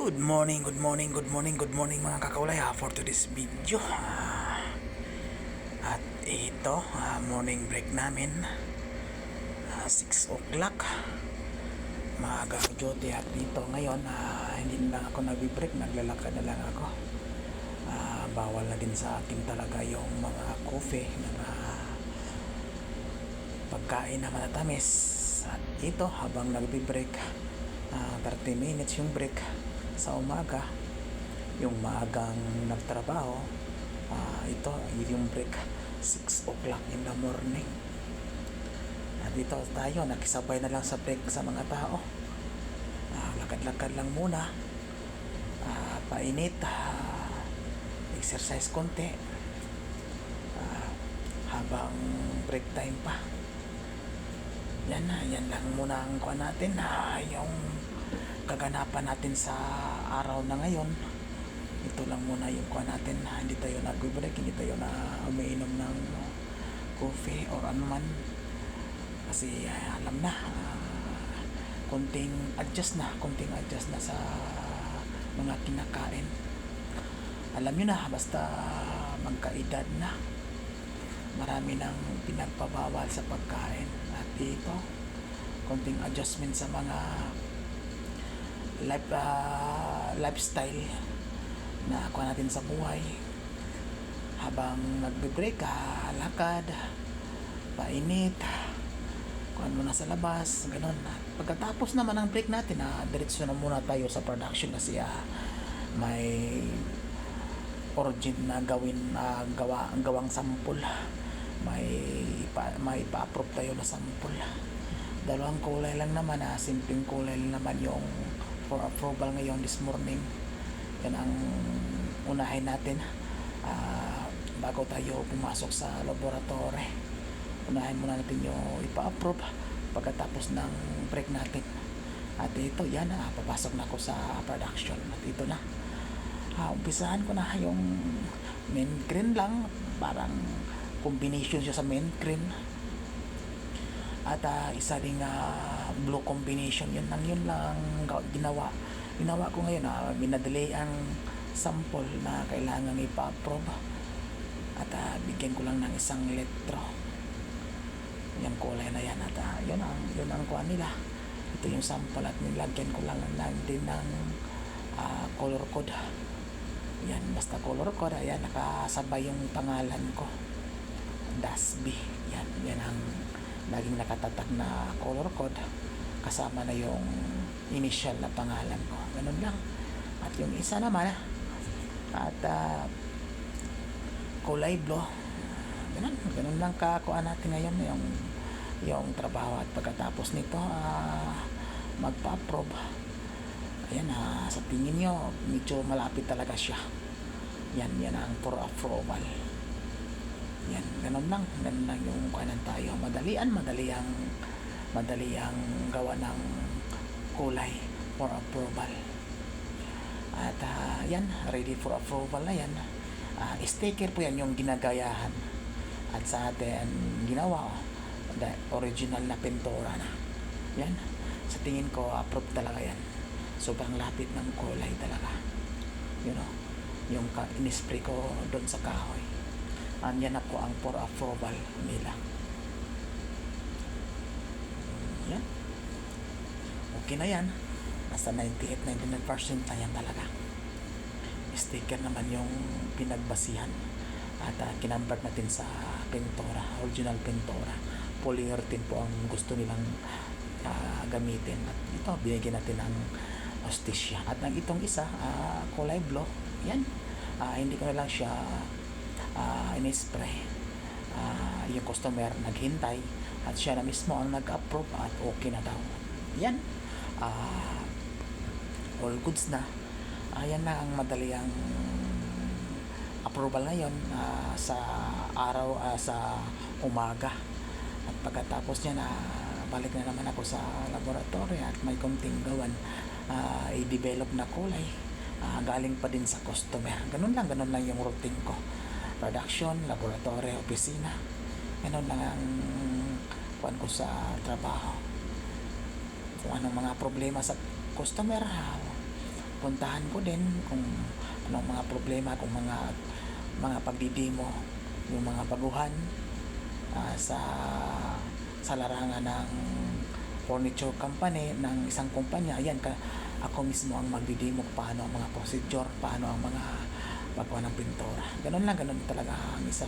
Good morning, good morning, good morning, good morning mga kakaulay for today's video. At ito, morning break namin. 6 o'clock. Maagang duty at dito ngayon. Hindi na ako nag-break, naglalakad na lang ako. Bawal na din sa akin talaga yung mga coffee, mga pagkain na matatamis. At ito, habang nag-break, 30 minutes yung break sa umaga, yung maagang nagtrabaho, ito yung break 6 o'clock in the morning. At dito tayo nakisabay na lang sa break sa mga tao. Lakad-lakad lang muna, painit, exercise konti, habang break time pa. Yan lang muna ang kuha natin, yung kaganapan natin sa araw na ngayon. Ito lang muna yung kuha natin. Hindi tayo nag-break, hindi tayo na umiinom ng coffee or ano man, kasi alam na, konting adjust na sa mga kinakain. Alam nyo na, basta magkaedad na, marami nang pinagpabawal sa pagkain. At dito, konting adjustment sa mga lifestyle na kuha natin sa buhay. Habang nagbe-break, lakad, painit, kuha muna sa labas, ganun. Pagkatapos naman ng break natin, diretso na muna tayo sa production kasi may origin na gawang sample. May pa-approve tayo na sample. Dalawang kulay lang naman, simpleng kulay lang naman yung for approval ngayon this morning. Yan ang unahin natin, bago tayo pumasok sa laboratory. Unahin muna natin yung ipa-approve pagkatapos ng break natin. At ito, yan, papasok na ako sa production. At ito na, umpisahan ko na yung main green lang, parang combination siya sa main green. At isa ding blue combination. Yun lang ginawa ko ngayon. Minadali ang sample na kailangan ipa-approve. At bigyan ko lang ng isang litro yung kulay na yan. At yun ang kuha nila. Ito yung sample at nilagyan ko lang din ng color code. Yan, basta color code. Ayan, nakasabay yung pangalan ko, Dasby. Yan ang laging nakatatak na color code, kasama na yung initial na pangalan ko. Ganun lang. At yung isa naman, at kulay blue. Ganun lang kakuha natin ngayon yung trabaho. At pagkatapos nito, magpa-approve. Ayan, sa tingin nyo, medyo malapit talaga siya. Yan ang for approval. Yan, ganun lang yung kanan tayo. Madali ang gawa ng kulay for approval. At yan, ready for approval na yan. Sticker po yan yung ginagayahan. At sa atin ginawa, the original na pintura na. Yan, sa tingin ko approved talaga yan. Sobrang lapit ng kulay talaga. Yung in-spray ko doon sa kahoy. Yan ako ang for approval nila. Yan. Okay na yan. Nasa 98-99% na yan talaga. Sticker naman yung pinagbasihan. At kinambert natin sa pintura, original pintura. Polyurethane po ang gusto nilang gamitin. At ito, binigyan natin ng hostisya. At ang itong isa, kulay blue. Yan. Hindi ko na lang siya in-spray. Yung customer naghintay at siya na mismo ang nag-approve at okay na daw. Yan, all goods na. Yan na ang madali ang approval ngayon, sa araw, sa umaga. At pagkatapos niya, balik na naman ako sa laboratory at may konting gawan, i-develop na kulay, galing pa din sa customer. Ganun lang yung routine ko. Production, laboratory, opisina. Ganun lang ang kuwan ko sa trabaho. Kung anong mga problema sa customer, puntahan ko din kung anong mga problema, kung mga pagdidemo, yung mga baguhan sa larangan ng furniture company ng isang kumpanya. Ayan, ako mismo ang magdidemo paano ang mga procedure, paano ang mga pagkuha ng pintura. Ganun talaga ang isa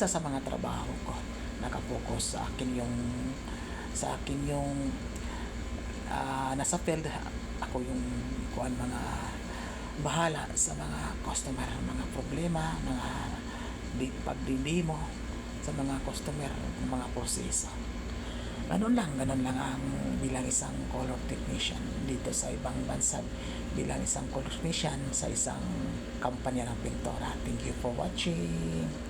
sa mga trabaho ko. Nakapokus sa akin yung nasa field. Ako yung mga bahala sa mga customer, mga problema, mga pagdidemo sa mga customer, mga proseso. Ganun lang ang bilang isang color technician dito sa ibang bansa, bilang isang color technician sa isang kampanya ng pintura. Thank you for watching.